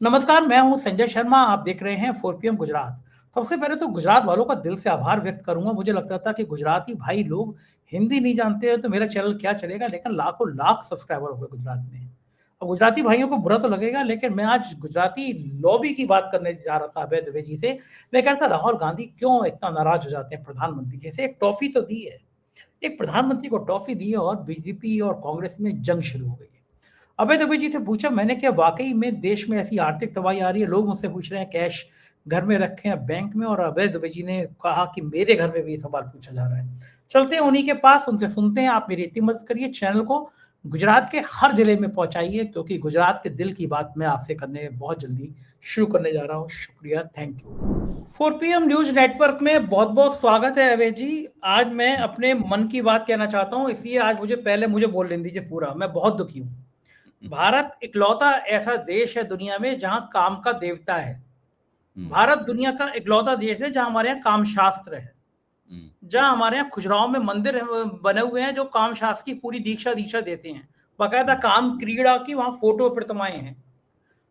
नमस्कार, मैं हूं संजय शर्मा। आप देख रहे हैं 4 PM गुजरात। सबसे पहले तो गुजरात वालों का दिल से आभार व्यक्त करूंगा। मुझे लगता था कि गुजराती भाई लोग हिंदी नहीं जानते हैं तो मेरा चैनल क्या चलेगा, लेकिन लाखों लाख सब्सक्राइबर हो गए गुजरात में। अब गुजराती भाइयों को बुरा तो लगेगा, लेकिन मैं आज गुजराती लॉबी की बात करने जा रहा था अभय दुबे जी से। मैं कह रहा था राहुल गांधी क्यों इतना नाराज हो जाते हैं प्रधानमंत्री जैसे। एक टॉफी तो दी है, एक प्रधानमंत्री को टॉफी दी है और बीजेपी और कांग्रेस में जंग शुरू हो गई है। अभय दुबे जी से पूछा मैंने, क्या वाकई में देश में ऐसी आर्थिक तबाही आ रही है? लोग मुझसे पूछ रहे हैं कैश घर में रखे हैं बैंक में, और अभय दुबे जी ने कहा कि मेरे घर में भी ये सवाल पूछा जा रहा है। चलते हैं उन्हीं के पास, उनसे सुनते हैं। आप मेरी इतनी मदद करिए, चैनल को गुजरात के हर जिले में पहुंचाइए, क्योंकि गुजरात के दिल की बात मैं आपसे करने बहुत जल्दी शुरू करने जा रहा हूँ। शुक्रिया, thank you. 4 PM news network में बहुत बहुत स्वागत है अभय जी। आज मैं अपने मन की बात कहना चाहता हूँ, इसलिए आज मुझे बोल लेने दीजिए पूरा। मैं बहुत दुखी हूँ। भारत इकलौता ऐसा देश है दुनिया में जहां काम का देवता है। भारत दुनिया का इकलौता देश है जहां हमारे यहाँ काम शास्त्र है, जहां हमारे यहाँ खुजराहों में मंदिर बने हुए हैं जो काम शास्त्र की पूरी दीक्षा देते हैं। बाकायदा काम क्रीड़ा की वहां फोटो प्रतिमाएं हैं।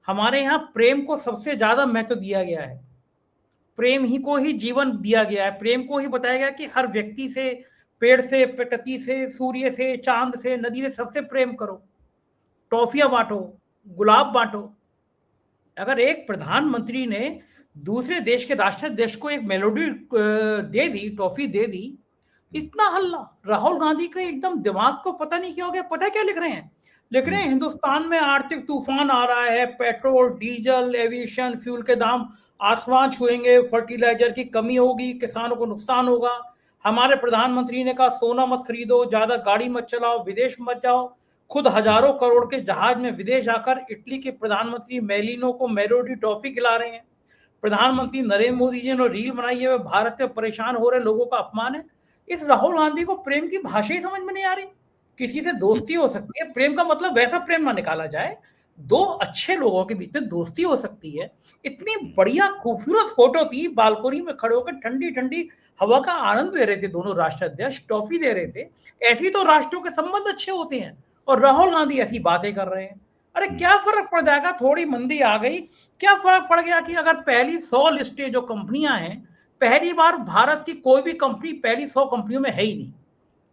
हमारे यहाँ प्रेम को सबसे ज्यादा महत्व दिया गया है। प्रेम ही को ही जीवन दिया गया है। प्रेम को ही बताया गया कि हर व्यक्ति से, पेड़ से, प्रकृति से, सूर्य से, चांद से, नदी से, सबसे प्रेम करो। टॉफियां बांटो, गुलाब बांटो। अगर एक प्रधानमंत्री ने दूसरे देश के राष्ट्राध्यक्ष को एक मेलोडी दे दी, टॉफी दे दी, इतना हल्ला। राहुल गांधी का एकदम दिमाग को पता नहीं क्या हो गया। पता है क्या लिख रहे हैं? लिख रहे हैं हिंदुस्तान में आर्थिक तूफान आ रहा है, पेट्रोल, डीजल, एविएशन फ्यूल के दाम आसमान छुएंगे, फर्टिलाइजर की कमी होगी, किसानों को नुकसान होगा। हमारे प्रधानमंत्री ने कहा सोना मत खरीदो, ज्यादा गाड़ी मत चलाओ, विदेश मत जाओ। खुद हजारों करोड़ के जहाज में विदेश जाकर इटली के प्रधानमंत्री मेलिनो को मेलोडी टॉफी खिला रहे हैं। प्रधानमंत्री नरेंद्र मोदी जी ने रील बनाई है, भारत में परेशान हो रहे लोगों का अपमान है। इस राहुल गांधी को प्रेम की भाषा ही समझ में नहीं आ रही। किसी से दोस्ती हो सकती है, प्रेम का मतलब वैसा प्रेम ना निकाला जाए। दो अच्छे लोगों के बीच में दोस्ती हो सकती है। इतनी बढ़िया खूबसूरत फोटो थी, बालकोनी में खड़े होकर ठंडी ठंडी हवा का आनंद ले रहे थे दोनों राष्ट्राध्यक्ष, टॉफी दे रहे थे। ऐसी तो राष्ट्रों के संबंध अच्छे होते हैं, और राहुल गांधी ऐसी बातें कर रहे हैं। अरे क्या फर्क पड़ जाएगा? थोड़ी मंदी आ गई, क्या फर्क पड़ गया कि अगर पहली 100 लिस्टें जो कंपनियां हैं, पहली बार भारत की कोई भी कंपनी पहली 100 कंपनियों में है ही नहीं,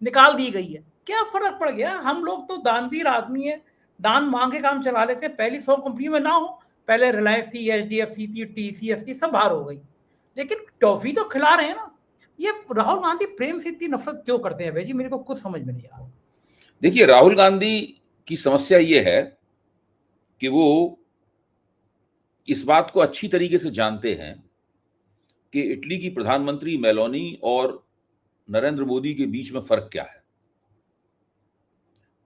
निकाल दी गई है। क्या फर्क पड़ गया? हम लोग तो दानवीर आदमी है, दान मांग के काम चला लेते। पहली 100 कंपनियों में ना हो, पहले रिलायंस थी, एचडीएफसी थी, टीसीएस थी, सब बाहर हो गई, लेकिन टॉफी तो खिला रहे हैं ना। ये राहुल गांधी प्रेम से इतनी नफरत क्यों करते हैं भाई जी? मेरे को कुछ समझ में नहीं आ रहा। देखिए, राहुल गांधी की समस्या ये है कि वो इस बात को अच्छी तरीके से जानते हैं कि इटली की प्रधानमंत्री मेलोनी और नरेंद्र मोदी के बीच में फर्क क्या है।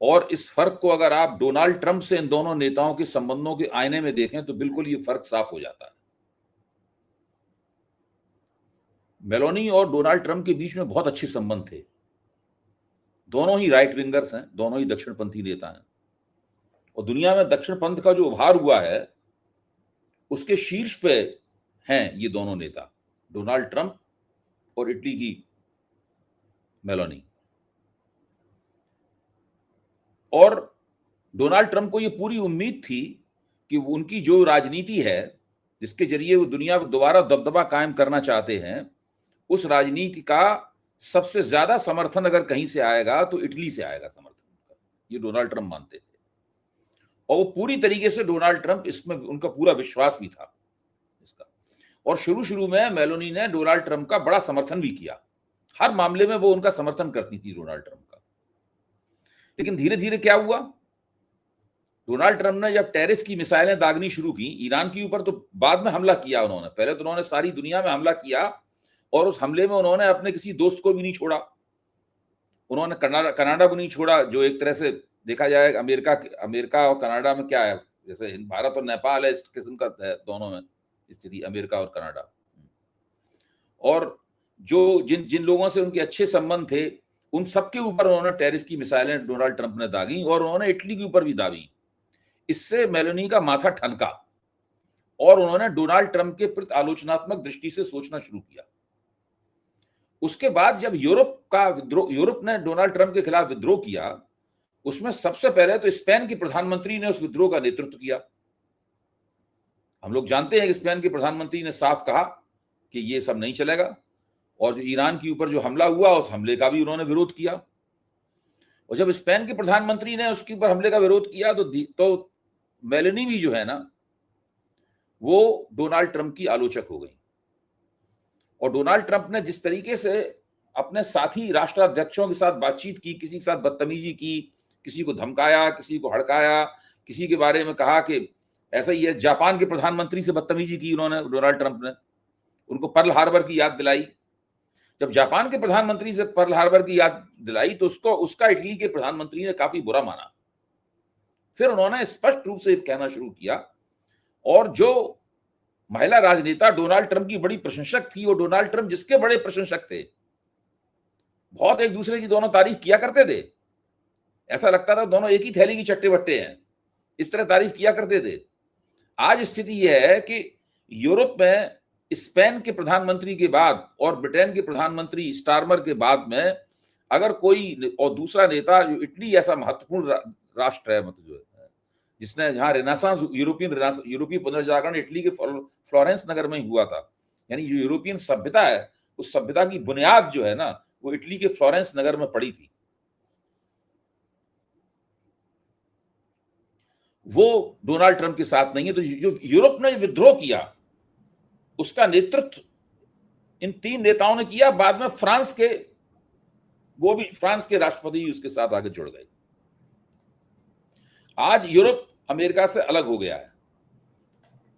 और इस फर्क को अगर आप डोनाल्ड ट्रंप से इन दोनों नेताओं के संबंधों के आईने में देखें तो बिल्कुल ये फर्क साफ हो जाता है। मेलोनी और डोनाल्ड ट्रंप के बीच में बहुत अच्छे संबंध थे। दोनों ही राइट विंगर्स हैं, दोनों ही दक्षिणपंथी नेता हैं, और दुनिया में दक्षिण पंथ का जो उभार हुआ है उसके शीर्ष पे हैं ये दोनों नेता, डोनाल्ड ट्रंप और इटली की मेलोनी। और डोनाल्ड ट्रंप को ये पूरी उम्मीद थी कि उनकी जो राजनीति है, जिसके जरिए वो दुनिया में दोबारा दबदबा कायम करना चाहते हैं, उस राजनीति का सबसे ज्यादा समर्थन अगर कहीं से आएगा तो इटली से आएगा समर्थन। ये डोनाल्ड ट्रंप मानते थे, और वो पूरी तरीके से डोनाल्ड ट्रंप, इसमें उनका पूरा विश्वास भी था इसका। और शुरू में मेलोनी ने डोनाल्ड ट्रंप का बड़ा समर्थन भी किया, हर मामले में वो उनका समर्थन करती थी डोनाल्ड ट्रंप का। लेकिन धीरे धीरे क्या हुआ, डोनाल्ड ट्रंप ने जब टैरिफ की मिसाइलें दागनी शुरू की ईरान के ऊपर, तो बाद में हमला किया उन्होंने। पहले तो उन्होंने सारी दुनिया में हमला किया, और उस हमले में उन्होंने अपने किसी दोस्त को भी नहीं छोड़ा। उन्होंने कनाडा को नहीं छोड़ा, जो एक तरह से देखा जाए अमेरिका और कनाडा में क्या है, जैसे भारत और नेपाल है, इस किस्म का है दोनों में स्थिति, अमेरिका और कनाडा। और जो जिन लोगों से उनके अच्छे संबंध थे, उन सबके ऊपर उन्होंने टैरिफ की मिसाइलें डोनाल्ड ट्रंप ने दागी, और उन्होंने इटली के ऊपर भी दागी। इससे मेलोनी का माथा ठनका, और उन्होंने डोनाल्ड ट्रंप के प्रति आलोचनात्मक दृष्टि से सोचना शुरू किया। उसके बाद जब यूरोप ने डोनाल्ड ट्रंप के खिलाफ विद्रोह किया, उसमें सबसे पहले तो स्पेन के प्रधानमंत्री ने उस विद्रोह का नेतृत्व किया। हम लोग जानते हैं कि स्पेन के प्रधानमंत्री ने साफ कहा कि ये सब नहीं चलेगा, और जो ईरान के ऊपर जो हमला हुआ उस हमले का भी उन्होंने विरोध किया। और जब स्पेन के प्रधानमंत्री ने उसके ऊपर हमले का विरोध किया तो मेलेनी भी जो है ना, वो डोनाल्ड ट्रंप की आलोचक हो गई। और डोनाल्ड ट्रंप ने जिस तरीके से अपने साथी राष्ट्राध्यक्षों के साथ बातचीत की, किसी के साथ बदतमीजी की, किसी को धमकाया, किसी को हड़काया, किसी के बारे में कहा कि ऐसा ही है। जापान के प्रधानमंत्री से बदतमीजी की उन्होंने, डोनाल्ड ट्रंप ने उनको पर्ल हार्बर की याद दिलाई। जब जापान के प्रधानमंत्री से पर्ल हार्बर की याद दिलाई तो उसका इटली के प्रधानमंत्री ने काफी बुरा माना। फिर उन्होंने स्पष्ट रूप से कहना शुरू किया, और जो महिला राजनेता डोनाल्ड ट्रंप की बड़ी प्रशंसक थी, और डोनाल्ड ट्रंप जिसके बड़े प्रशंसक थे, बहुत एक दूसरे की दोनों तारीफ किया करते थे, ऐसा लगता था दोनों एक ही थैली की चट्टे बट्टे हैं, इस तरह तारीफ किया करते थे। आज स्थिति यह है कि यूरोप में स्पेन के प्रधानमंत्री के बाद और ब्रिटेन के प्रधानमंत्री स्टारमर के बाद में अगर कोई और दूसरा नेता, जो इटली ऐसा महत्वपूर्ण राष्ट्र है, मतलब जो है जिसने, जहां रेनेसांस, यूरोपीय पुनर्जागरण इटली के फ्लोरेंस नगर में ही हुआ था, यानी जो यूरोपियन सभ्यता है उस सभ्यता की बुनियाद जो है ना वो इटली के फ्लोरेंस नगर में पड़ी थी। वो डोनाल्ड ट्रंप के साथ नहीं है। तो जो यूरोप ने विद्रोह किया उसका नेतृत्व इन तीन नेताओं ने किया। बाद में फ्रांस के राष्ट्रपति उसके साथ आगे जुड़ गए। आज यूरोप अमेरिका से अलग हो गया है,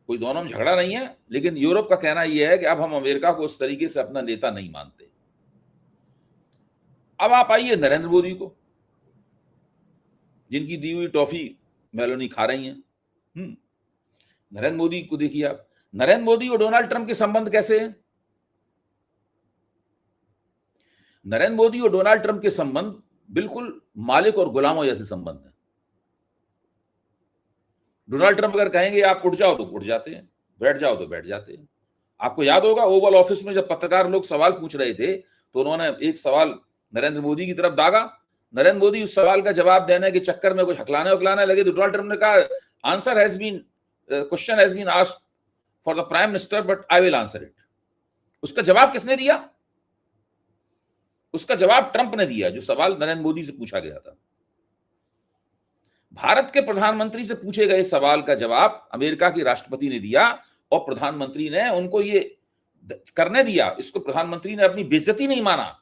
कोई दोनों में झगड़ा नहीं है, लेकिन यूरोप का कहना यह है कि अब हम अमेरिका को उस तरीके से अपना नेता नहीं मानते। अब आप आइए नरेंद्र मोदी को, जिनकी दी हुई टॉफी मेलोनी खा रही हैं। नरेंद्र मोदी को देखिए आप, नरेंद्र मोदी और डोनाल्ड ट्रंप के संबंध कैसे हैं? नरेंद्र मोदी और डोनाल्ड ट्रंप के संबंध बिल्कुल मालिक और गुलामों जैसे संबंध हैं। डोनाल्ड ट्रंप अगर कहेंगे आप उठ जाओ तो उठ जाते हैं, बैठ जाओ तो बैठ जाते हैं। आपको याद होगा ओवल ऑफिस में जब पत्रकार लोग सवाल पूछ रहे थे तो उन्होंने एक सवाल नरेंद्र मोदी की तरफ दागा। नरेंद्र मोदी उस सवाल का जवाब देने के चक्कर में कुछ हकलाने लगे तो डोनाल्ड ट्रंप ने कहा, question has been asked for the prime minister but I will answer it. उसका जवाब किसने दिया? उसका जवाब ट्रंप ने दिया, जो सवाल नरेंद्र मोदी से पूछा गया था। भारत के प्रधानमंत्री से पूछे गए सवाल का जवाब अमेरिका के राष्ट्रपति ने दिया और प्रधानमंत्री ने उनको ये करने दिया। इसको प्रधानमंत्री ने अपनी बेइज्जती नहीं माना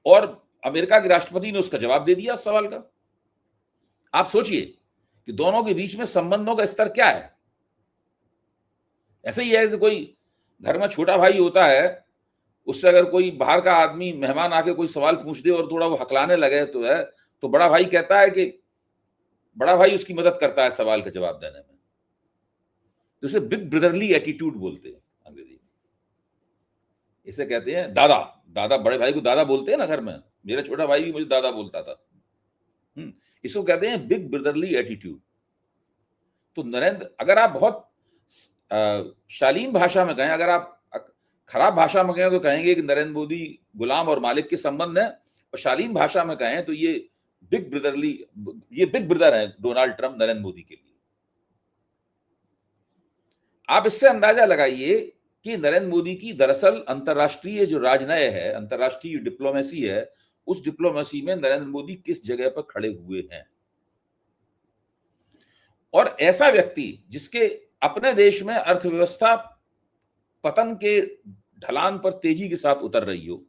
और अमेरिका के राष्ट्रपति ने उसका जवाब दे दिया सवाल का। आप सोचिए कि दोनों के बीच में संबंधों का स्तर क्या है। ऐसे ही है कि कोई घर में छोटा भाई होता है, उससे अगर कोई बाहर का आदमी मेहमान आके कोई सवाल पूछ दे और थोड़ा वो हकलाने लगे तो बड़ा भाई कहता है कि बड़ा भाई उसकी मदद करता है सवाल का जवाब देने में। तो उसे बिग ब्रदरली एटीट्यूड बोलते हैं अंग्रेजी में। इसे कहते हैं दादा बड़े भाई को दादा बोलते हैं ना घर में। मेरा छोटा भाई भी मुझे दादा बोलता था। इसको कहते हैं बिग ब्रदरली एटीट्यूड। तो नरेंद्र, अगर आप बहुत शालीन भाषा में कहें, अगर आप खराब भाषा में कहें तो कहेंगे कि नरेंद्र मोदी गुलाम और मालिक के संबंध है, और शालीन भाषा में कहें तो ये बिग ब्रदर है डोनाल्ड ट्रंप नरेंद्र मोदी के लिए। आप इससे अंदाजा लगाइए कि नरेंद्र मोदी की दरअसल अंतरराष्ट्रीय जो राजनय है, अंतरराष्ट्रीय डिप्लोमेसी है, उस डिप्लोमेसी में नरेंद्र मोदी किस जगह पर खड़े हुए हैं। और ऐसा व्यक्ति जिसके अपने देश में अर्थव्यवस्था पतन के ढलान पर तेजी के साथ उतर रही हो,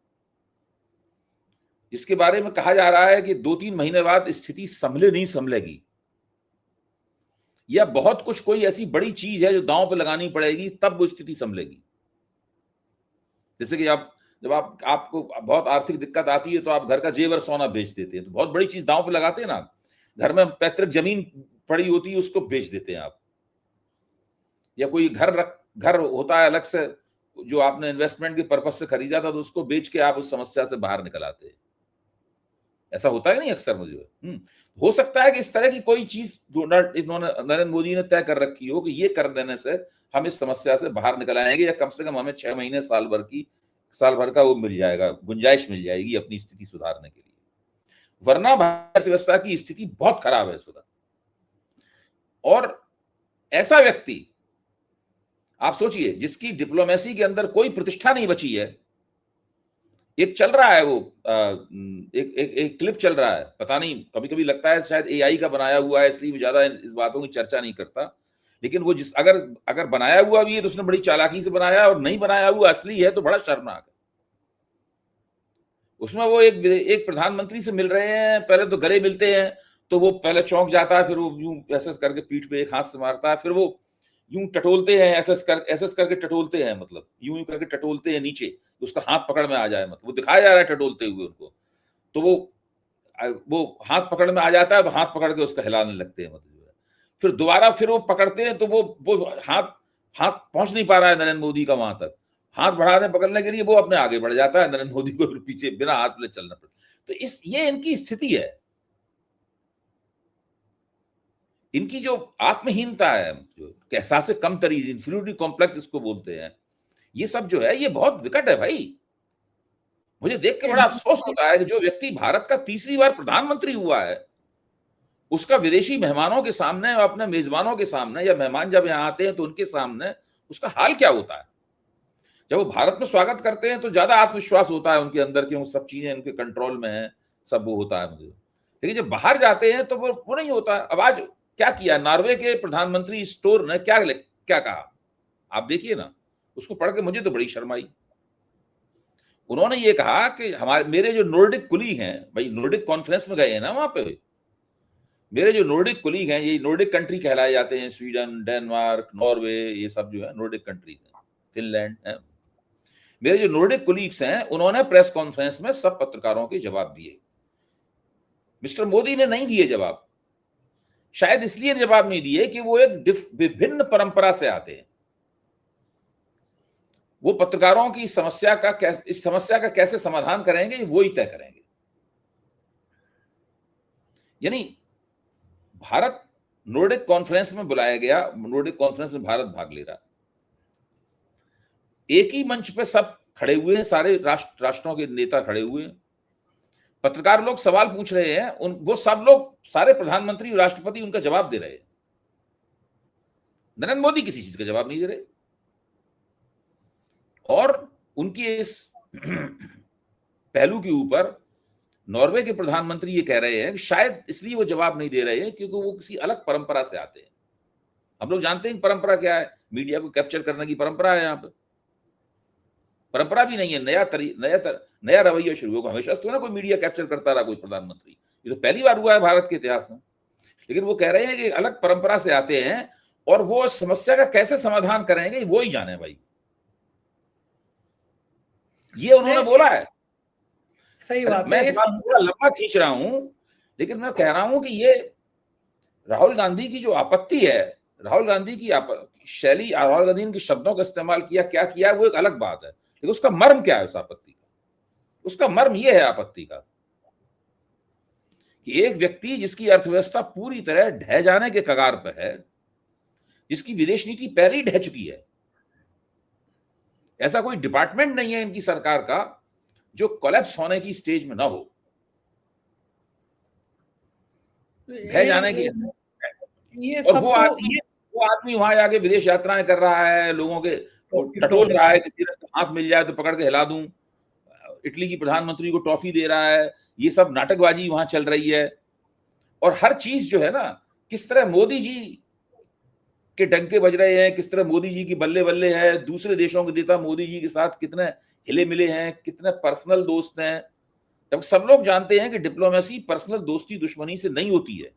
जिसके बारे में कहा जा रहा है कि 2-3 महीने बाद स्थिति नहीं संभलेगी, या बहुत कुछ कोई ऐसी बड़ी चीज है जो दांव पे लगानी पड़ेगी तब वो स्थिति संभलेगी। जैसे कि जब आपको बहुत आर्थिक दिक्कत आती है तो आप घर का जेवर सोना बेच देते हैं, तो बहुत बड़ी चीज दांव पे लगाते हैं ना। घर में पैतृक जमीन पड़ी होती है उसको बेच देते हैं आप, या कोई घर होता है अलग से जो आपने इन्वेस्टमेंट के पर्पज से खरीदा था तो उसको बेच के आप उस समस्या से बाहर निकल आते हैं। ऐसा होता है नहीं अक्सर मुझे। हो सकता है कि इस तरह की कोई चीज नरेंद्र मोदी ने तय कर रखी हो कि ये कर देने से हम इस समस्या से बाहर निकल आएंगे, या कम से कम हमें 6 महीने साल भर का वो मिल जाएगा, गुंजाइश मिल जाएगी अपनी स्थिति सुधारने के लिए। वरना भारतीय अर्थव्यवस्था की स्थिति बहुत खराब है सुधा। और ऐसा व्यक्ति आप सोचिए जिसकी डिप्लोमेसी के अंदर कोई प्रतिष्ठा नहीं बची है। एक चल रहा है वो एक क्लिप चल रहा है, पता नहीं, कभी-कभी लगता है शायद एआई का बनाया हुआ है, इसलिए ज्यादा इस बातों की चर्चा नहीं करता। लेकिन वो जिस अगर बनाया हुआ भी है तो उसने बड़ी चालाकी से बनाया, और नहीं बनाया हुआ असली है तो बड़ा शर्मनाक है। उसमें वो एक प्रधानमंत्री से मिल रहे हैं, पहले तो गले मिलते हैं, तो वो पहले चौंक जाता है, फिर वो यूं ऐसे करके पीठ पे एक हाथ से मारता है, फिर वो यूं टटोलते हैं, ऐसे करके टटोलते हैं, मतलब यूं करके टटोलते हैं नीचे, उसका हाथ पकड़ में आ जाए, मतलब वो दिखाया जा रहा है टटोलते हुए उनको, तो वो हाथ पकड़ में आ जाता है, हाथ पकड़ के उसका हिलाने लगते हैं, मतलब फिर दोबारा फिर वो पकड़ते हैं, तो वो हाथ पहुंच नहीं पा रहा है नरेंद्र मोदी का वहां तक, हाथ बढ़ाने पकड़ने के लिए वो अपने आगे बढ़ जाता है, नरेंद्र मोदी को पीछे बिना हाथ में चलना पड़ता। तो ये इनकी स्थिति है, इनकी जो आत्महीनता है, जो एहसास कम तरी, इंफीरियरिटी कॉम्प्लेक्स इसको बोलते हैं, ये सब जो है ये बहुत विकट है भाई। मुझे देख के बड़ा अफसोस होता है कि जो व्यक्ति भारत का तीसरी बार प्रधानमंत्री हुआ है, उसका विदेशी मेहमानों के सामने, अपने मेजबानों के सामने, या मेहमान जब यहाँ आते हैं तो उनके सामने उसका हाल क्या होता है। जब वो भारत में स्वागत करते हैं तो ज्यादा आत्मविश्वास होता है उनके अंदर कि वो सब चीजें उनके कंट्रोल में है, सब वो होता है मुझे। लेकिन जब बाहर जाते हैं तो वो नहीं होता। अब आज क्या किया नॉर्वे के प्रधानमंत्री स्टोर ने, क्या कहा आप देखिए ना, उसको पढ़ के मुझे तो बड़ी शर्म आई। उन्होंने ये कहा कि मेरे जो नॉर्डिक कुलीग हैं, भाई नॉर्डिक कॉन्फ्रेंस में गए हैं ना वहां पे, मेरे जो नॉर्डिक कुलीग हैं, ये नॉर्डिक कंट्री कहलाए जाते हैं, स्वीडन, डेनमार्क, नॉर्वे, ये सब जो है नॉर्डिक कंट्रीज हैं, फिनलैंड है। मेरे जो नॉर्डिक कुलीग्स हैं उन्होंने प्रेस कॉन्फ्रेंस में सब पत्रकारों के जवाब दिए। मिस्टर मोदी ने नहीं दिए जवाब, शायद इसलिए जवाब नहीं दिए कि वो एक विभिन्न परंपरा से आते हैं। वो पत्रकारों की इस समस्या का कैसे समाधान करेंगे वो ही तय करेंगे। यानी भारत नॉर्डिक कॉन्फ्रेंस में बुलाया गया, नॉर्डिक कॉन्फ्रेंस में भारत भाग ले रहा, एक ही मंच पे सब खड़े हुए हैं, सारे राष्ट्रों के नेता खड़े हुए हैं, पत्रकार लोग सवाल पूछ रहे हैं, वो सब लोग, सारे प्रधानमंत्री, राष्ट्रपति उनका जवाब दे रहे हैं। नरेंद्र मोदी किसी चीज का जवाब नहीं दे रहे। और उनकी इस पहलू के ऊपर नॉर्वे के प्रधानमंत्री ये कह रहे हैं कि शायद इसलिए वो जवाब नहीं दे रहे हैं क्योंकि वो किसी अलग परंपरा से आते हैं। हम लोग जानते हैं परंपरा क्या है, मीडिया को कैप्चर करने की परंपरा है। यहाँ पे परंपरा भी नहीं है, नया रवैया शुरू होगा। हमेशा तो ना कोई मीडिया कैप्चर करता रहा कोई प्रधानमंत्री, ये तो पहली बार हुआ है भारत के इतिहास में। लेकिन वो कह रहे हैं कि अलग परंपरा से आते हैं और वो समस्या का कैसे समाधान करेंगे वो ही जाने भाई, ये उन्होंने बोला है। सही बात मैं है। इस बात को लंबा खींच रहा हूं, लेकिन मैं कह रहा हूं कि ये राहुल गांधी की जो आपत्ति है, राहुल गांधी की शैली, राहुल गांधी के शब्दों का इस्तेमाल किया, क्या किया, वो एक अलग बात है। लेकिन उसका मर्म क्या है उस आपत्ति का? उसका मर्म ये है आपत्ति का कि एक व्यक्ति जिसकी अर्थव्यवस्था पूरी तरह ढह जाने के कगार पर है, जिसकी विदेश नीति पहले ही ढह चुकी है, ऐसा कोई डिपार्टमेंट नहीं है इनकी सरकार का जो कोलैप्स होने की स्टेज में ना हो, ढह जाने की। और वो आदमी वहां जाके विदेश यात्राएं कर रहा है, लोगों के टटोल रहा है, किसी रास्ते हाथ मिल जाए तो पकड़ के हिला दूं, इटली की प्रधानमंत्री को टॉफी दे रहा है, ये सब नाटकबाजी वहां चल रही है। और हर चीज जो है ना, किस तरह मोदी जी के डंके बज रहे हैं, किस तरह मोदी जी की बल्ले बल्ले है, दूसरे देशों के नेता मोदी जी के साथ कितने हिले मिले हैं, कितने पर्सनल दोस्त हैं। जब सब लोग जानते हैं कि डिप्लोमेसी पर्सनल दोस्ती दुश्मनी से नहीं होती है।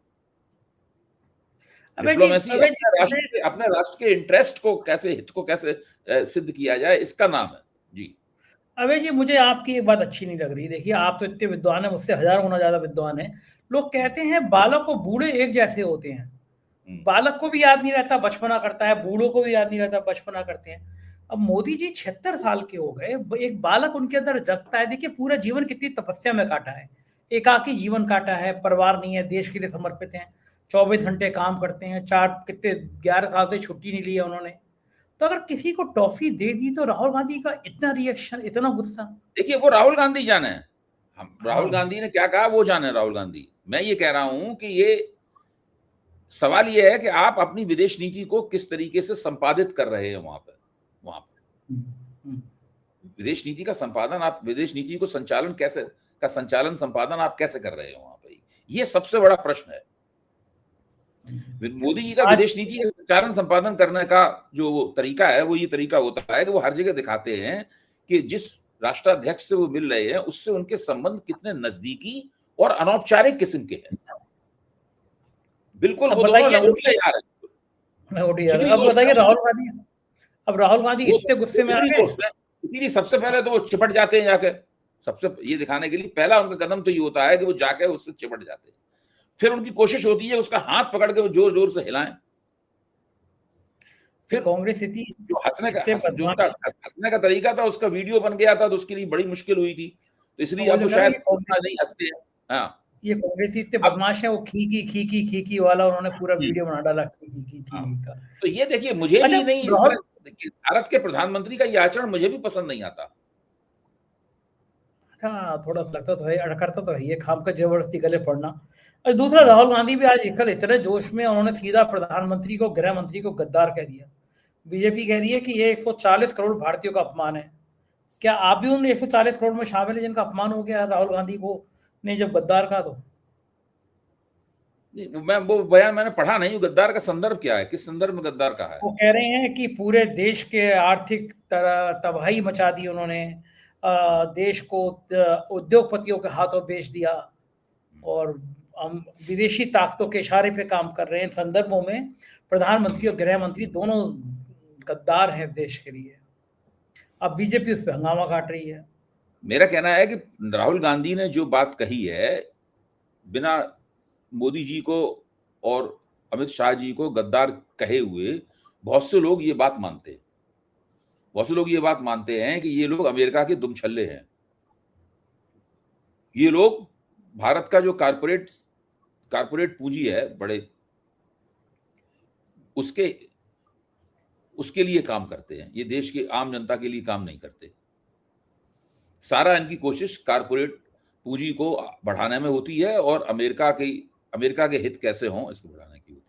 डिप्लोमेसी अपने राष्ट्र के इंटरेस्ट को कैसे, हित को कैसे सिद्ध किया जाए, इसका नाम है जी। अबे जी, मुझे आपकी एक बात अच्छी नहीं लग रही। देखिए, आप तो इतने विद्वान हैं, मुझसे 1000 गुना ज्यादा विद्वान हैं। लोग कहते हैं बालक और बूढ़े एक जैसे होते हैं। बालक को भी याद नहीं रहता, बचपना करता है, बूढ़ों को भी याद नहीं रहता, बचपना करते हैं। अब मोदी जी 76 साल के हो गए, एक बालक उनके अंदर जगता है। देखिए, पूरा जीवन कितनी तपस्या में काटा है, एकाकी जीवन काटा है, परिवार नहीं है, देश के लिए समर्पित हैं, 24 घंटे काम करते हैं, 11 साल से छुट्टी नहीं ली है उन्होंने। तो अगर किसी को टॉफी दे दी तो राहुल गांधी का इतना रिएक्शन, इतना गुस्सा। देखिए, वो राहुल गांधी जाने, हम राहुल गांधी ने क्या कहा वो जाने। राहुल गांधी, मैं ये कह रहा हूं कि ये सवाल यह है कि आप अपनी विदेश नीति को किस तरीके से संपादित कर रहे हैं वहां पर विदेश नीति का संपादन, आप विदेश नीति को संचालन संपादन आप कैसे कर रहे हैं वहां पर, ये सबसे बड़ा प्रश्न है। मोदी जी का विदेश नीति का संचालन संपादन करने का जो तरीका है वो ये तरीका होता है कि वो हर जगह दिखाते हैं कि जिस राष्ट्राध्यक्ष से वो मिल रहे हैं उससे उनके संबंध कितने नजदीकी और अनौपचारिक किस्म के हैं। बिल्कुल वो दोनों लंगोटिया जा रहे हैं। अब बताइए राहुल गांधी इतने गुस्से में आ गए, इसीलिए सबसे पहले तो वो चिपट जाते हैं जाके, सबसे ये दिखाने के लिए पहला उनका कदम तो ये होता है कि वो जाके उससे चिपट जाते हैं। फिर उनकी कोशिश होती है उसका हाथ पकड़ के वो जोर जोर से हिलाएं। फिर कांग्रेस जो हंसने का तरीका था उसका वीडियो बन गया था तो उसके लिए बड़ी मुश्किल हुई थी, तो इसलिए अब शायद नहीं हंसते हैं। हाँ, ये कांग्रेस इतने बदमाश है, वो खी वाला उन्होंने पूरा वीडियो बना डाला खी का। तो ये देखिए मुझे भी नहीं, इस तरह भारत के प्रधानमंत्री का ये आचरण मुझे भी पसंद नहीं आता। हाँ, थोड़ा लगता तो है, अड़कता तो है ये खाम का जबरदस्ती गले पड़ना। और दूसरा, राहुल गांधी भी आज कल इतने जोश में उन्होंने सीधा प्रधानमंत्री को, गृह मंत्री को गद्दार कह दिया। बीजेपी कह रही है कि ये 140 करोड़ भारतीयों का अपमान है। क्या आप भी उन 140 करोड़ में शामिल है जिनका अपमान हो गया राहुल गांधी को ने जब गद्दार कहा? तो मैं वो बयान मैंने पढ़ा नहीं, गद्दार का संदर्भ क्या है, किस संदर्भ में गद्दार कहा है? वो कह रहे हैं कि पूरे देश के आर्थिक तबाही मचा दी उन्होंने, देश को उद्योगपतियों के हाथों बेच दिया और हम विदेशी ताकतों के इशारे पे काम कर रहे हैं। इन संदर्भों में प्रधानमंत्री और गृह मंत्री दोनों गद्दार हैं देश के लिए। अब बीजेपी उस पर हंगामा काट रही है। मेरा कहना है कि राहुल गांधी ने जो बात कही है, बिना मोदी जी को और अमित शाह जी को गद्दार कहे हुए बहुत से लोग ये बात मानते हैं। बहुत से लोग ये बात मानते हैं कि ये लोग अमेरिका के दुमछल्ले हैं। ये लोग भारत का जो कारपोरेट पूंजी है बड़े, उसके लिए काम करते हैं। ये देश के आम जनता के लिए काम नहीं करते। सारा इनकी कोशिश कारपोरेट पूंजी को बढ़ाने में होती है और अमेरिका के हित कैसे हों इसको बढ़ाने की होती है।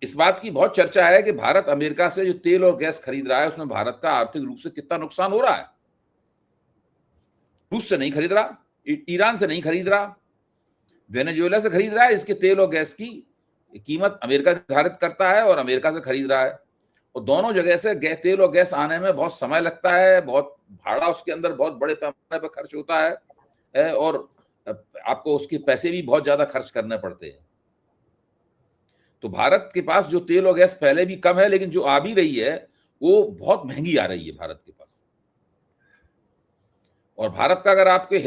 इस बात की बहुत चर्चा है कि भारत अमेरिका से जो तेल और गैस खरीद रहा है उसमें भारत का आर्थिक रूप से कितना नुकसान हो रहा है। रूस से नहीं खरीद रहा, ईरान से नहीं खरीद रहा, वेनेजुएला से खरीद रहा है। इसके तेल और गैस की कीमत अमेरिका निर्धारित करता है और अमेरिका से खरीद रहा है। और दोनों जगह से तेल और गैस आने में बहुत समय लगता है, बहुत भाड़ा उसके अंदर बहुत बड़े पैमाने पर खर्च होता है और आपको उसके पैसे भी बहुत ज्यादा खर्च करने पड़ते हैं। तो भारत के पास जो तेल और गैस पहले भी कम है, लेकिन जो आ भी रही है वो बहुत महंगी आ रही है भारत के पास। और भारत के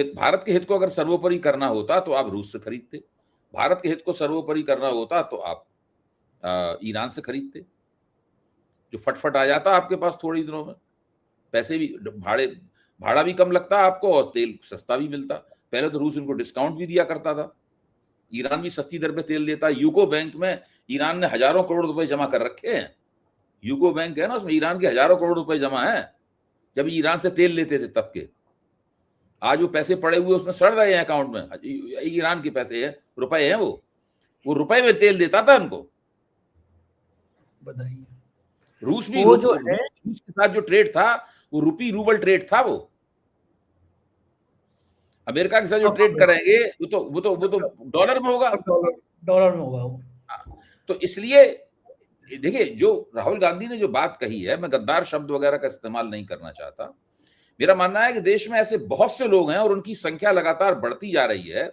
हित को अगर सर्वोपरि करना होता तो आप रूस से खरीदते। भारत के हित को सर्वोपरि करना होता तो आप ईरान से खरीदते, जो फटफट आ जाता आपके पास थोड़े दिनों में। पैसे भी, भाड़ा भी कम लगता आपको और तेल सस्ता भी मिलता। पहले तो रूस इनको डिस्काउंट भी दिया करता था, ईरान भी सस्ती दर पे तेल देता। यूको बैंक में ईरान ने हजारों करोड़ रुपए जमा कर रखे हैं। यूको बैंक है ना, उसमें ईरान के हजारों करोड़ रुपए जमा है, जब ईरान से तेल लेते थे तब के। आज वो पैसे पड़े हुए उसमें सड़ रहे हैं अकाउंट में। ईरान के पैसे हैं, रुपए हैं, वो रुपए में तेल देता था उनको। बताइए, रूस के साथ जो ट्रेड था वो रूबल ट्रेड था। वो अमेरिका के साथ जो ट्रेड करेंगे वो तो डॉलर में होगा, डॉलर में होगा वो। तो इसलिए देखिए, जो राहुल गांधी ने जो बात कही है, मैं गद्दार शब्द वगैरह का इस्तेमाल नहीं करना चाहता। मेरा मानना है कि देश में ऐसे बहुत से लोग हैं और उनकी संख्या लगातार बढ़ती जा रही है।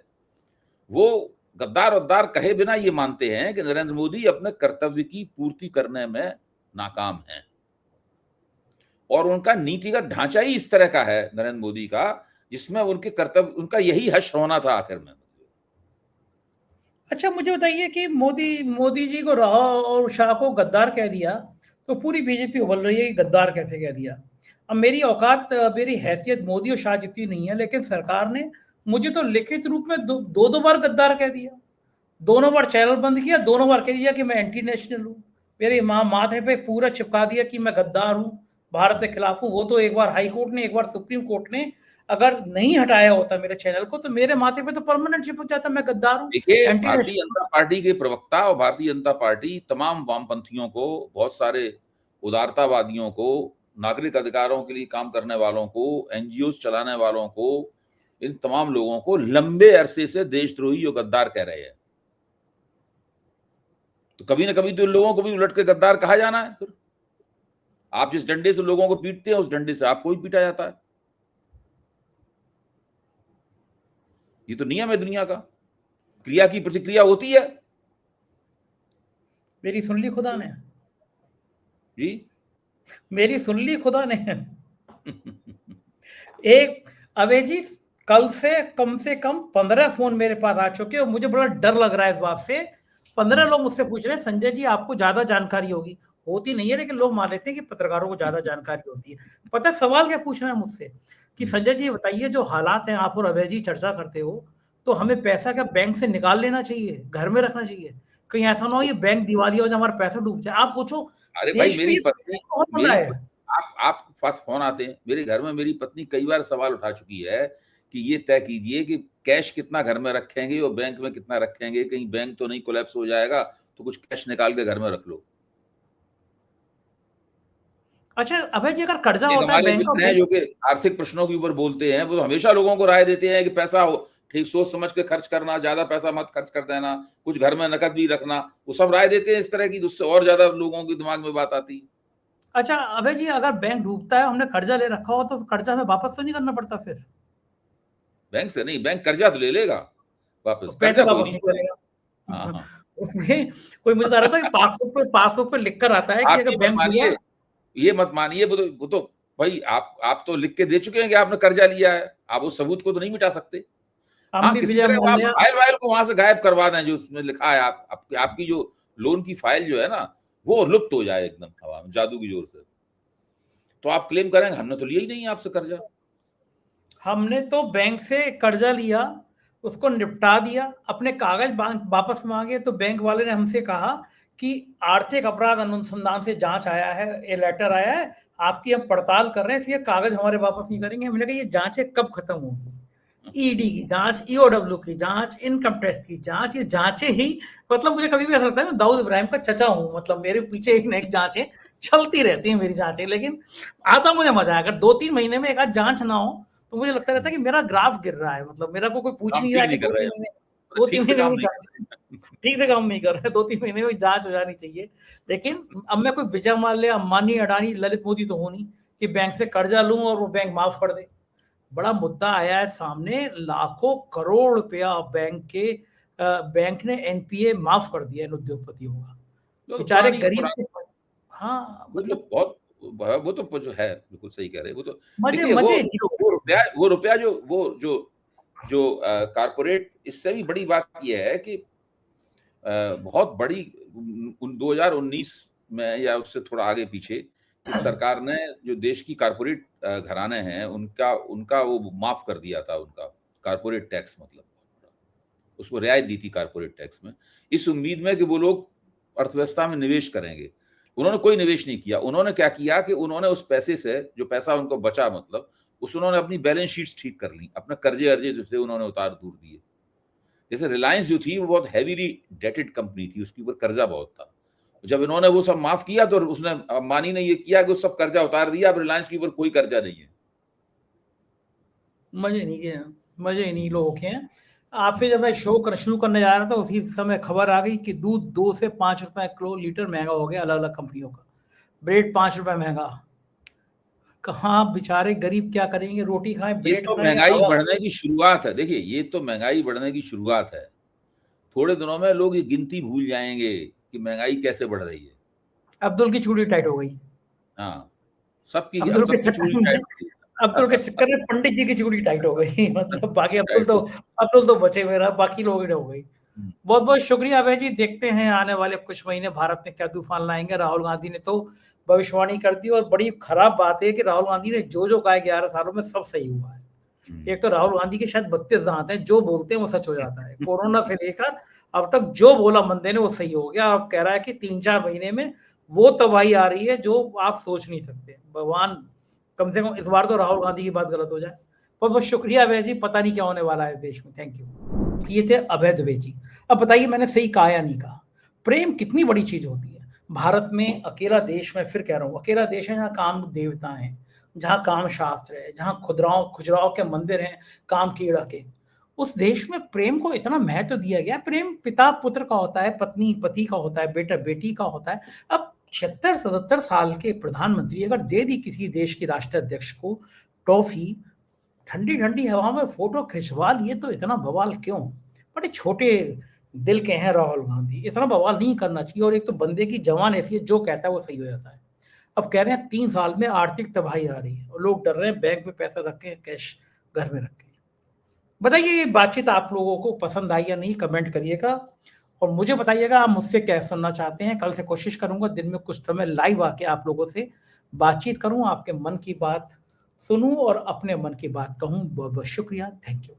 वो गद्दार कहे बिना ये मानते हैं कि नरेंद्र मोदी अपने कर्तव्य की पूर्ति करने में नाकाम हैं और उनका नीतिगत ढांचा ही इस तरह का है नरेंद्र मोदी का, जिसमें उनका यही हश्र होना था आखिर में। अच्छा, मुझे बताइए कि मोदी जी को राहुल और शाह को गद्दार कह दिया तो पूरी बीजेपी उबल रही है कि गद्दार कैसे कह दिया। अब मेरी औकात, मेरी हैसियत मोदी और शाह जितनी नहीं है, लेकिन सरकार ने मुझे तो लिखित रूप में दो बार गद्दार कह दिया। दोनों बार चैनल बंद किया, दोनों बार कह दिया कि मैं एंटी नेशनल हूँ। मेरे माथे पे पूरा चिपका दिया कि मैं गद्दार हूँ, भारत के खिलाफ हूँ। वो तो एक बार हाई कोर्ट ने, एक बार सुप्रीम कोर्ट ने अगर नहीं हटाया होता मेरे चैनल को तो मेरे माथे पे तो परमानेंट चिपक जाता, मैं गद्दार हूँ, देखिए, एंटी भारतीय नेशनल। जनता पार्टी के प्रवक्ता और भारतीय जनता पार्टी तमाम वामपंथियों को, बहुत सारे उदारतावादियों को, नागरिक अधिकारों के लिए काम करने वालों को, एनजीओ चलाने वालों को, इन तमाम लोगों को लंबे अरसे से देशद्रोही और गद्दार कह रहे हैं। तो कभी ना कभी तो इन लोगों को भी उलट के गद्दार कहा जाना है। फिर आप जिस डंडे से लोगों को पीटते हैं, उस डंडे से आपको भी पीटा जाता है। ये तो नियम है दुनिया का, क्रिया की प्रतिक्रिया होती है। मेरी सुन ली खुदा ने, जी। मेरी सुन ली खुदा ने। एक अबे जी, कल से कम 15 फोन मेरे पास आ चुके और मुझे बड़ा डर लग रहा है इस बात से। 15 लोग मुझसे पूछ रहे हैं, संजय जी आपको ज्यादा जानकारी होती नहीं है, लेकिन लोग मान लेते हैं कि पत्रकारों को ज्यादा जानकारी होती है। पता है सवाल क्या पूछ रहे हैं मुझसे कि संजय जी बताइए, जो हालात हैं, आप और अभय जी चर्चा करते हो, तो हमें पैसा क्या बैंक से निकाल लेना चाहिए, घर में रखना चाहिए, कहीं ऐसा ना हो ये बैंक दिवालिया हो जाए, हमारा पैसा डूब जाए। आप सोचो, अरे भाई, देश में मेरी ये पत्नी बहुत बन रहा है। आप पास फोन आते हैं, मेरे घर में मेरी पत्नी कई बार सवाल उठा चुकी है कि ये तय कीजिए कि कैश कितना घर में रखेंगे और बैंक में कितना रखेंगे, कहीं बैंक तो नहीं कोलैप्स हो जाएगा, तो कुछ कैश निकाल के घर में रख लो। अच्छा अभय जी, अगर कर्जा एक होता है हमारे बैंक मित्र हैं जो कि आर्थिक प्रश्नों के ऊपर बोलते हैं, वो हमेशा लोगों को राय देते हैं कि पैसा हो ठीक सोच समझ के खर्च करना, ज्यादा पैसा मत खर्च कर देना, कुछ घर में नकद भी रखना, वो सब राय देते हैं इस तरह की, उससे और ज्यादा लोगों के दिमाग में बात आती है। अच्छा अभय जी, अगर बैंक डूबता है, हमने कर्जा ले रखा हो, तो कर्जा हमें वापस तो नहीं करना पड़ता फिर? बैंक से नहीं, बैंक कर्जा तो ले लेगा वापस, पैसे कर्जा कोई वापस नहीं नहीं छोड़ेगा। हाँ, करेगा। हाँ। उसमें कोई मुझे बता रहा था कि पासबुक पे लिख कर आता है कि आप अगर बैंक डूबा। ये मत मानिए, वो तो भाई आप तो लिख के दे चुके हैं कि आपने कर्जा लिया है, आप उस सबूत को तो नहीं मिटा सकते। हम हाँ, भी किसी विजय तरह आप माल्या। फाइल वाइल को वहां से गायब करवा दें, जो उसमें लिखा है, आपकी जो लोन की फाइल जो है ना, वो लुप्त हो जाए एकदम हवा में जादू की जोर से, तो आप क्लेम करेंगे हमने तो लिया ही नहीं आपसे कर्जा। हमने तो बैंक से कर्जा लिया, उसको निपटा दिया, अपने कागज वापस मांगे, तो बैंक वाले ने हमसे कहा कि आर्थिक अपराध अनुसंधान से जांच आया है, ये लेटर आया है, आपकी हम पड़ताल कर रहे हैं, इसलिए कागज हमारे वापस नहीं करेंगे। हमने कहा ये जांचें कब खत्म होंगी? ईडी की जांच, ईओडब्ल्यू की जांच, इनकम टैक्स की जांच, ये जांचें ही, मतलब मुझे कभी भी ऐसा लगता है मैं दाऊद इब्राहिम का चचा हूं, मतलब मेरे पीछे एक न एक जांचें चलती रहती हैं मेरी जांचें। लेकिन आता मुझे मजा है, अगर 2-3 महीने में एक आध जांच ना हो तो मुझे लगता रहता है कि मेरा ग्राफ गिर रहा है, मतलब मेरा को कोई पूछ काम नहीं रहा ठीक कि नहीं कर रहे हैं, दो ठीक तीन से महीने काम में नहीं कर रहे। ठीक से काम नहीं कर रहे, 2-3 महीने में जांच हो जानी चाहिए। लेकिन अब मैं कोई विजय माल्या, अंबानी, अडानी, ललित मोदी तो हूं नहीं कि बैंक से कर्जा लूं और वो बैंक माफ कर दे। बड़ा मुद्दा आया है सामने, लाखों करोड़ रुपया बैंक ने एनपीए माफ कर दिया इन उद्योगपतियों का, तो बेचारे पुरानी गरीब पुरानी थे। हाँ वो तो मतलब बहुत, वो तो जो है बिल्कुल सही कह रहे हैं। वो तो मजे देखिए, मजे वो रुपया जो वो जो कारपोरेट, इससे भी बड़ी बात यह है कि बहुत बड़ी 2019 में या उससे थोड़ा आगे पीछे इस सरकार ने जो देश की कारपोरेट घराने हैं उनका उनका वो माफ कर दिया था, उनका कारपोरेट टैक्स, मतलब उसको रियायत दी थी कारपोरेट टैक्स में, इस उम्मीद में कि वो लोग अर्थव्यवस्था में निवेश करेंगे। उन्होंने कोई निवेश नहीं किया। उन्होंने क्या किया कि उन्होंने उस पैसे से, जो पैसा उनको बचा, मतलब उन्होंने अपनी बैलेंस शीट्स ठीक कर ली, अपने कर्जे अर्जे जो थे उन्होंने उतार दूर दिए। जैसे रिलायंस जो थी वो बहुत हैवीली डेटेड कंपनी थी, उसके ऊपर कर्जा बहुत था। जब इन्होंने वो सब माफ किया तो उसने, अंबानी ने ये किया कि उस सब कर्जा उतार दिया, अब रिलायंस के ऊपर कोई कर्जा नहीं है। मजे नहीं किए, मजे नहीं लोगों के हैं। आपसे जब मैं शो शुरू करने जा रहा था उसी समय खबर आ गई कि दूध 2 से 5 रुपए किलो लीटर महंगा हो गया, अलग अलग कंपनियों का। ब्रेड 5 रुपए महंगा। कहाँ बेचारे गरीब क्या करेंगे, रोटी खाएं, ये ब्रेड तो खाएं या महंगाई हवा बढ़ने खाएं? की शुरुआत है। देखिए, ये तो महंगाई बढ़ने की शुरुआत है। थोड़े दिनों में लोग ये गिनती भूल जाएंगे कि महंगाई कैसे बढ़ रही है। अब्दुल की चूड़ी टाइट हो गई। हाँ, सबकी अब्दुल के सबकी चूड़ी चक्कर में टाइट होती अब्दुल के है। चक्कर में पंडित जी की चूड़ी टाइट हो गई। मतलब बाकी टाइट होती अब्दुल तो बचे हुए रहा, बाकी लोग हो गई। है। बहुत बहुत शुक्रिया अभय जी। देखते हैं आने वाले कुछ महीने भारत में क्या तूफान लाएंगे। राहुल गांधी ने तो भविष्यवाणी कर दी, और बड़ी खराब बात है कि राहुल गांधी ने जो कहा 11 सालों में सब सही हुआ है। एक तो राहुल गांधी के शायद 32 दांत हैं, जो बोलते हैं वो सच हो जाता है। कोरोना से लेकर अब तक जो बोला बंदे ने वो सही हो गया। अब कह रहा है कि 3-4 महीने में वो तबाही आ रही है जो आप सोच नहीं सकते। भगवान, कम से कम इस बार तो राहुल गांधी की बात गलत हो जाए। बहुत बहुत शुक्रिया अभय जी, पता नहीं क्या होने वाला है देश में। Thank you. ये थे अभय दुबे जी। अब बताइए मैंने सही कहा या नहीं कहा? प्रेम कितनी बड़ी चीज होती है। भारत में अकेला देश, मैं फिर कह रहा हूँ, अकेला देश है जहाँ काम देवता हैं, जहाँ काम शास्त्र है, जहाँ खुदराव खुजराव के मंदिर हैं, काम कीड़ा के। उस देश में प्रेम को इतना महत्व दिया गया। प्रेम पिता पुत्र का होता है, पत्नी पति का होता है, बेटा बेटी का होता है। अब 76-77 साल के प्रधानमंत्री अगर दे दी किसी देश के राष्ट्राध्यक्ष को टॉफी, ठंडी ठंडी हवा में फोटो खिंचवा लिए, तो इतना बवाल क्यों? बड़े छोटे दिल के हैं राहुल गांधी, इतना बवाल नहीं करना चाहिए। और एक तो बंदे की जवान ऐसी है, जो कहता है वो सही हो जाता है। अब कह रहे हैं 3 साल में आर्थिक तबाही आ रही है और लोग डर रहे हैं बैंक में पैसा रख के, कैश घर में रख के। बताइए ये बातचीत आप लोगों को पसंद आई या नहीं, कमेंट करिएगा और मुझे बताइएगा आप मुझसे क्या सुनना चाहते हैं। कल से कोशिश करूंगा दिन में कुछ समय लाइव आके आप लोगों से बातचीत करूं, आपके मन की बात सुनूं और अपने मन की बात कहूं। बहुत बहुत शुक्रिया। Thank you.